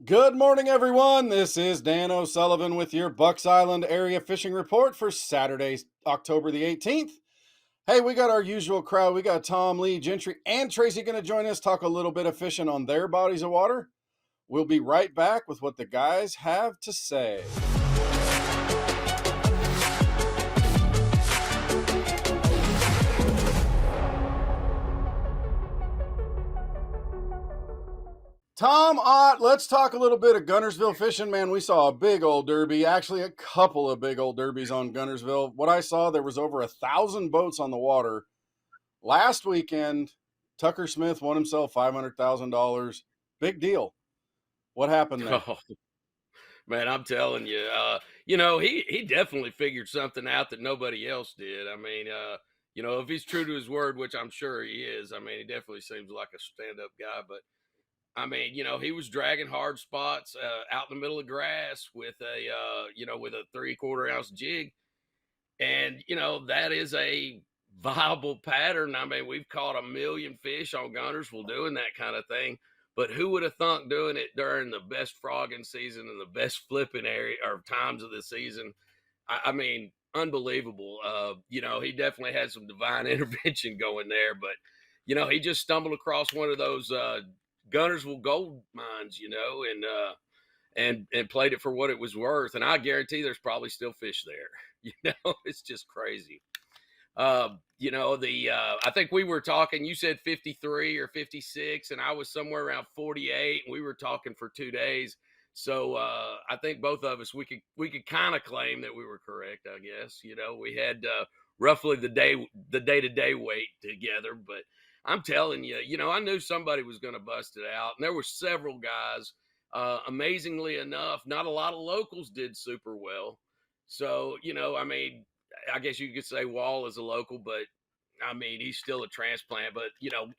Good morning, everyone. This is Dan O'Sullivan with your Bucks Island area fishing report for Saturday, October the 18th. Hey, we got our usual crowd. We got Tom, Lee, Gentry, and Tracy going to join us, talk a little bit of fishing on their bodies of water. We'll be right back with what the guys have to say. Tom Ott, let's talk a little bit of Guntersville fishing, man. We saw a big old derby, actually a couple of big old derbies on Guntersville. What I saw, there was over 1,000 boats on the water. Last weekend, Tucker Smith won himself $500,000. Big deal. What happened there? Oh, man, I'm telling you, he definitely figured something out that nobody else did. I mean, if he's true to his word, which I'm sure he is, I mean, he definitely seems like a stand-up guy. But I mean, he was dragging hard spots out in the middle of grass with with a 3/4 ounce jig, and that is a viable pattern. I mean, we've caught a million fish on Guntersville doing that kind of thing. But who would have thunk doing it during the best frogging season and the best flipping area or times of the season? I mean, unbelievable. He definitely had some divine intervention going there, but he just stumbled across one of those Guntersville gold mines, and played it for what it was worth. And I guarantee there's probably still fish there. It's just crazy. I think we were talking, you said 53 or 56, and I was somewhere around 48, and we were talking for 2 days. So I think both of us we could kind of claim that we were correct, I guess. We had roughly the day-to-day weight together, but I'm telling you, I knew somebody was going to bust it out, and there were several guys. Amazingly enough, not a lot of locals did super well. So, I mean, I guess you could say Wall is a local, but I mean, he's still a transplant. But,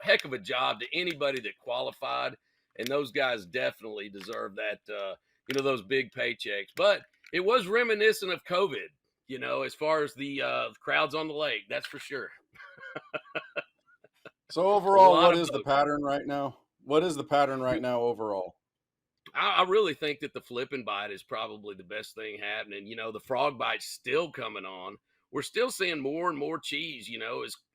heck of a job to anybody that qualified. And those guys definitely deserve that, those big paychecks. But it was reminiscent of COVID, as far as the crowds on the lake, that's for sure. So A overall, lot what of is the boats. pattern right now? What is the pattern right now overall? I really think that the flipping bite is probably the best thing happening. The frog bite's still coming on. We're still seeing more and more cheese,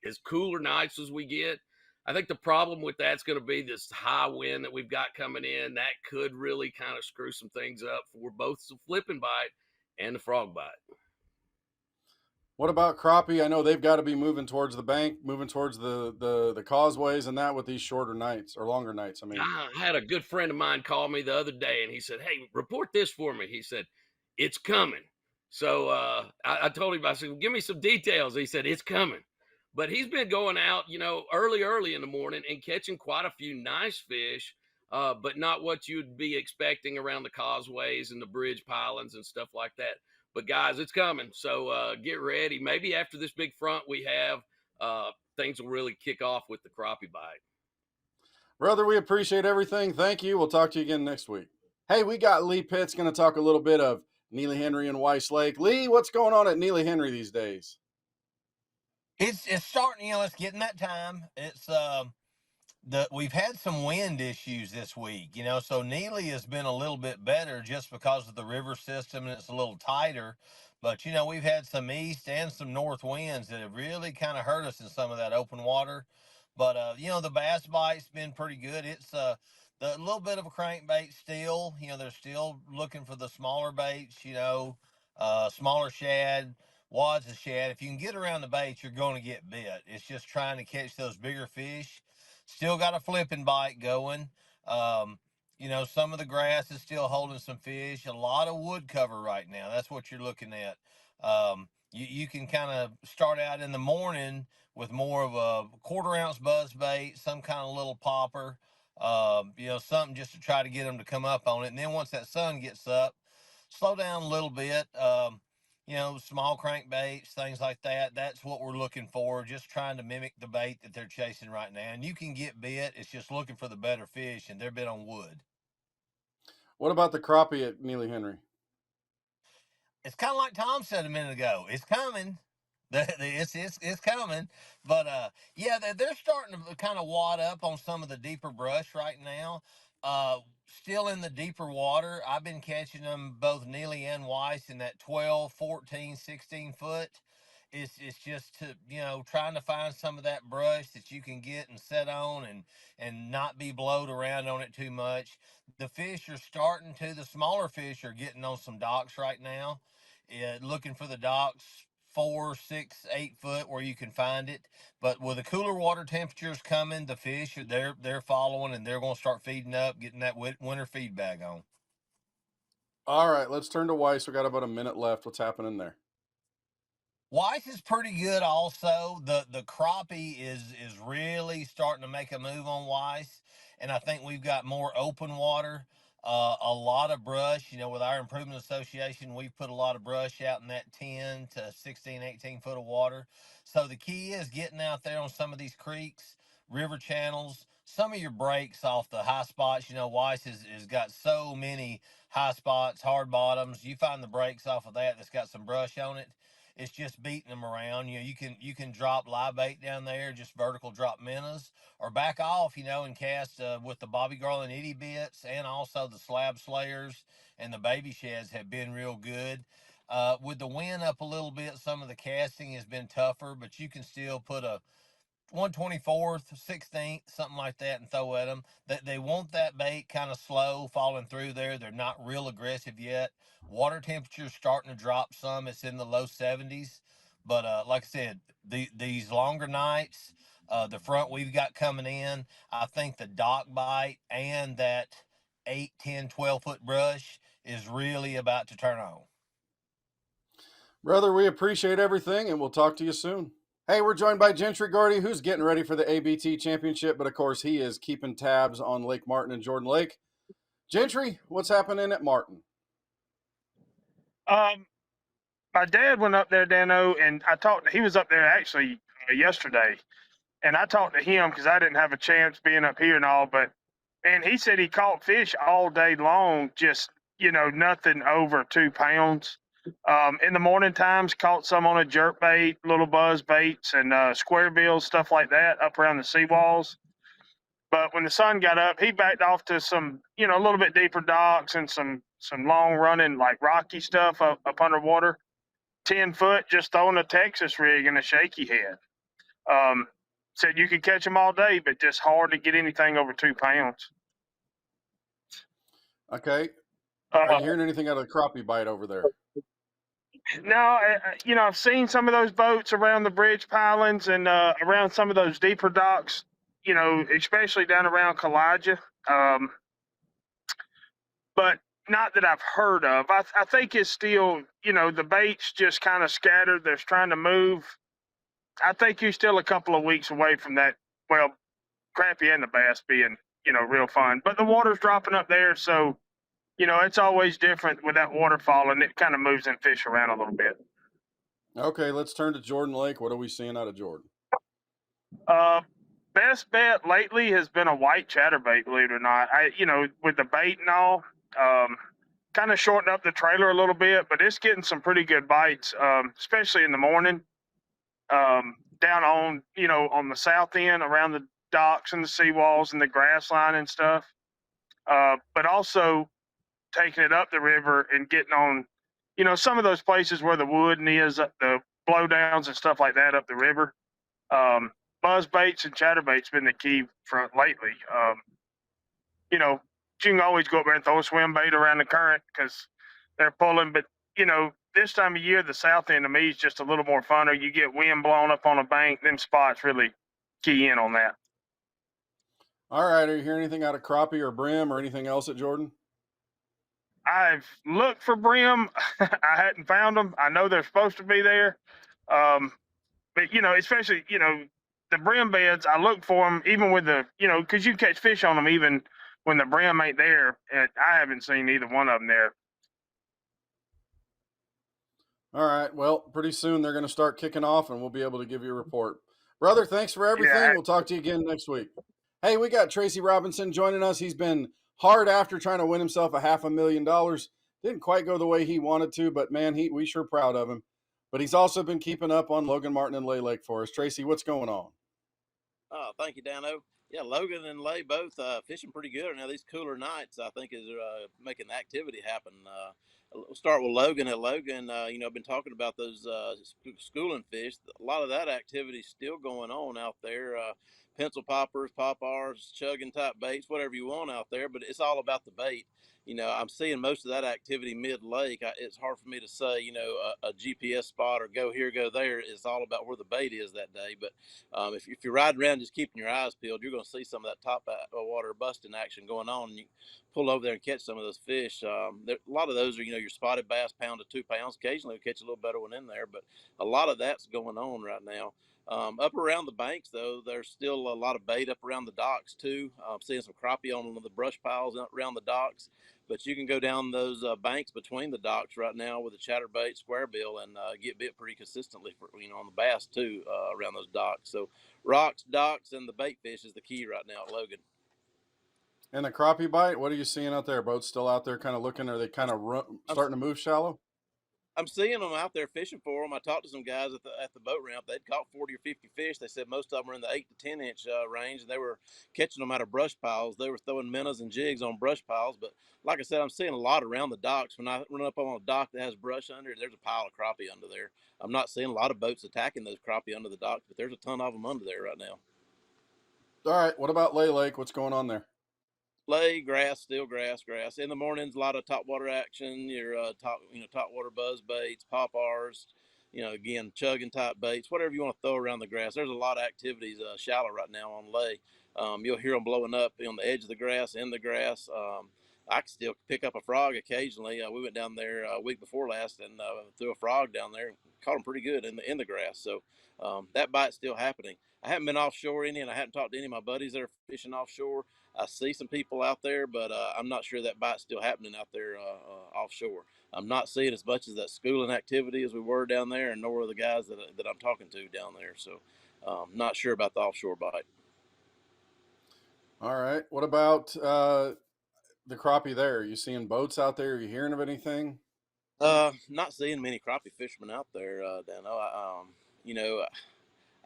as cooler nights as we get. I think the problem with that's going to be this high wind that we've got coming in. That could really kind of screw some things up for both the flipping bite and the frog bite. What about crappie? I know they've got to be moving towards the bank, moving towards the causeways and that with these shorter nights or longer nights. I mean, I had a good friend of mine call me the other day and he said, "Hey, report this for me." He said, "It's coming." So I told him, I said, "Well, give me some details." He said, "It's coming." But he's been going out, early in the morning and catching quite a few nice fish, but not what you'd be expecting around the causeways and the bridge pilings and stuff like that. But guys, it's coming. So get ready. Maybe after this big front we have, things will really kick off with the crappie bite. brother, we appreciate everything. Thank you. We'll talk to you again next week. Hey, we got Lee Pitts going to talk a little bit of Neely Henry and Weiss Lake. Lee, what's going on at Neely Henry these days? It's starting, it's getting that time. It's we've had some wind issues this week, so Neely has been a little bit better just because of the river system and it's a little tighter. But we've had some east and some north winds that have really kind of hurt us in some of that open water. But the bass bite's been pretty good. It's the little bit of a crankbait still. They're still looking for the smaller baits, smaller shad, wads of shad. If you can get around the bait, you're going to get bit. It's just trying to catch those bigger fish. Still got a flipping bite going. Some of the grass is still holding some fish. A lot of wood cover right now. That's what you're looking at. You can kind of start out in the morning with more of a 1/4 ounce buzz bait, some kind of little popper, something just to try to get them to come up on it. And then once that sun gets up, slow down a little bit. Small crankbaits, things like that. That's what we're looking for, just trying to mimic the bait that they're chasing right now. And you can get bit. It's just looking for the better fish, and they're bit on wood. What about the crappie at Neely Henry? It's kind of like Tom said a minute ago. It's coming. It's coming. But yeah, they're starting to kind of wad up on some of the deeper brush right now. Still in the deeper water. I've been catching them, both Neely and Weiss, in that 12, 14, 16 foot. It's just to, trying to find some of that brush that you can get and set on, and not be blowed around on it too much. The fish are starting to, the smaller fish are getting on some docks right now. Looking for the docks 4, 6, 8 foot where you can find it. But with the cooler water temperatures coming, the fish they're following, and they're going to start feeding up, getting that winter feed bag on. All right, let's turn to Weiss. We got about a minute left. What's happening there? Weiss is pretty good also. The crappie is really starting to make a move on Weiss, and I think we've got more open water, a lot of brush. With our improvement association, we've put a lot of brush out in that 10 to 16, 18 foot of water. So the key is getting out there on some of these creeks, river channels, some of your breaks off the high spots. Weiss has got so many high spots, hard bottoms. You find the breaks off of that's got some brush on it. It's just beating them around. You can drop live bait down there, just vertical drop minnows, or back off, and cast with the bobby garland itty bits, and also the slab slayers and the baby sheds have been real good. With the wind up a little bit, some of the casting has been tougher, but you can still put a 1/24th, 16th, something like that, and throw at them. They want that bait kind of slow falling through there. They're not real aggressive yet. Water temperature's starting to drop some. It's in the low 70s. But like I said, these longer nights, the front we've got coming in, I think the dock bite and that 8, 10, 12 foot brush is really about to turn on. Brother, we appreciate everything, and we'll talk to you soon. Hey, we're joined by Gentry Gordy, who's getting ready for the ABT championship, but of course he is keeping tabs on Lake Martin and Jordan Lake. Gentry, what's happening at Martin? My dad went up there, Dano, and he was up there actually yesterday, and I talked to him because I didn't have a chance being up here and all, but man, he said he caught fish all day long, just, nothing over 2 pounds. In the morning times, caught some on a jerk bait, little buzz baits, and square bills, stuff like that, up around the seawalls. But when the sun got up, he backed off to some, a little bit deeper docks and some long running like rocky stuff up underwater. 10 foot, just throwing a Texas rig and a shaky head. Um, Said you could catch them all day, but just hard to get anything over 2 pounds. Okay. Are you Uh, hearing anything out of the crappie bite over there? Now, I've seen some of those boats around the bridge pilings and around some of those deeper docks, especially down around Kalijah. But not that I've heard of. I think it's still, the bait's just kind of scattered. They're trying to move. I think you're still a couple of weeks away from that. Well, crappie and the bass being, real fun. But the water's dropping up there, so it's always different with that water falling. It kind of moves them fish around a little bit. Okay, let's turn to Jordan Lake. What are we seeing out of Jordan? Uh, Best bet lately has been a white chatterbait. Believe it or not, with the bait and all, kind of shortened up the trailer a little bit, but it's getting some pretty good bites, especially in the morning. Down on on the south end around the docks and the seawalls and the grass line and stuff. But also taking it up the river and getting on, some of those places where the wood and is, the blowdowns and stuff like that up the river. Buzz baits and chatterbaits been the key front lately. You can always go up there and throw a swim bait around the current because they're pulling, but this time of year, the south end of me is just a little more funner. You get wind blown up on a bank, them spots really key in on that. All right, are you hearing anything out of crappie or brim or anything else at Jordan? I've looked for brim. I hadn't found them. I know they're supposed to be there. But, especially, the brim beds, I look for them even with the, because you catch fish on them even when the brim ain't there. And I haven't seen either one of them there. All right, well, pretty soon they're going to start kicking off and we'll be able to give you a report. Brother, thanks for everything. Yeah, We'll talk to you again next week. Hey, we got Tracy Robinson joining us. He's been hard after trying to win himself a $500,000. Didn't quite go the way he wanted to, but man, we sure proud of him. But he's also been keeping up on Logan Martin and Lay Lake for us. Tracy, what's going on? Oh, thank you, Dano. Yeah, Logan and Lay both fishing pretty good. Now these cooler nights, I think, is making the activity happen. We'll start with Logan. At Logan, I've been talking about those schooling fish. A lot of that activity still going on out there. Pencil poppers, pop-ars, chugging type baits, whatever you want out there. But it's all about the bait. I'm seeing most of that activity mid-lake. It's hard for me to say, a GPS spot or go here, go there. It's all about where the bait is that day. But if you're riding around just keeping your eyes peeled, you're going to see some of that top water busting action going on. And you pull over there and catch some of those fish. A lot of those are, your spotted bass, pound to 2 pounds. Occasionally, we'll catch a little better one in there, but a lot of that's going on right now. Up around the banks, though, there's still a lot of bait up around the docks, too. I'm seeing some crappie on the brush piles up around the docks. But you can go down those banks between the docks right now with a chatterbait, square bill, and get bit pretty consistently for on the bass too around those docks. So rocks, docks, and the bait fish is the key right now at Logan. And the crappie bite, what are you seeing out there? Boats still out there kind of looking? Are they kind of starting to move shallow? I'm seeing them out there fishing for them. I talked to some guys at the boat ramp. They'd caught 40 or 50 fish. They said most of them were in the 8 to 10 inch range, and they were catching them out of brush piles. They were throwing minnows and jigs on brush piles. But like I said, I'm seeing a lot around the docks. When I run up on a dock that has brush under it, there's a pile of crappie under there. I'm not seeing a lot of boats attacking those crappie under the docks, but there's a ton of them under there right now. All right. What about Lay Lake? What's going on there? Lay grass, still grass. In the mornings, a lot of top water action. Your top water buzz baits, pop-ars. Again, chugging type baits, whatever you want to throw around the grass. There's a lot of activities shallow right now on Lay. You'll hear them blowing up on the edge of the grass, in the grass. I can still pick up a frog occasionally. We went down there a week before last and threw a frog down there. Caught them pretty good in the grass. So that bite's still happening. I haven't been offshore any, and I haven't talked to any of my buddies that are fishing offshore. I see some people out there, but I'm not sure that bite's still happening out there offshore. I'm not seeing as much of that schooling activity as we were down there, and nor are the guys that I'm talking to down there. So, not sure about the offshore bite. All right. What about the crappie there? Are you seeing boats out there? Are you hearing of anything? Not seeing many crappie fishermen out there, Dano.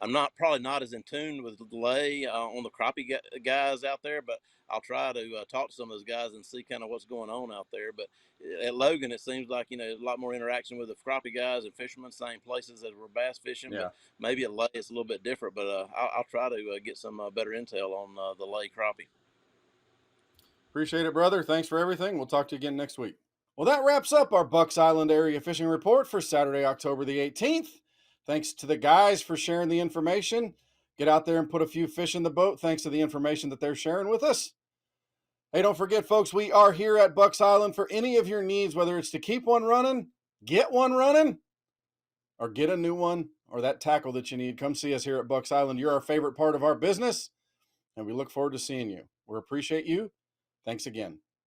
I'm probably not as in tune with Lay on the crappie guys out there, but I'll try to talk to some of those guys and see kind of what's going on out there. But at Logan, it seems like a lot more interaction with the crappie guys and fishermen, same places as we're bass fishing. Yeah. But maybe at Lay it's a little bit different. But I'll try to get some better intel on the Lay crappie. Appreciate it, brother. Thanks for everything. We'll talk to you again next week. Well, that wraps up our Bucks Island area fishing report for Saturday, October the 18th. Thanks to the guys for sharing the information. Get out there and put a few fish in the boat thanks to the information that they're sharing with us. Hey, don't forget, folks, we are here at Bucks Island for any of your needs, whether it's to keep one running, get one running, or get a new one, or that tackle that you need. Come see us here at Bucks Island. You're our favorite part of our business, and we look forward to seeing you. We appreciate you. Thanks again.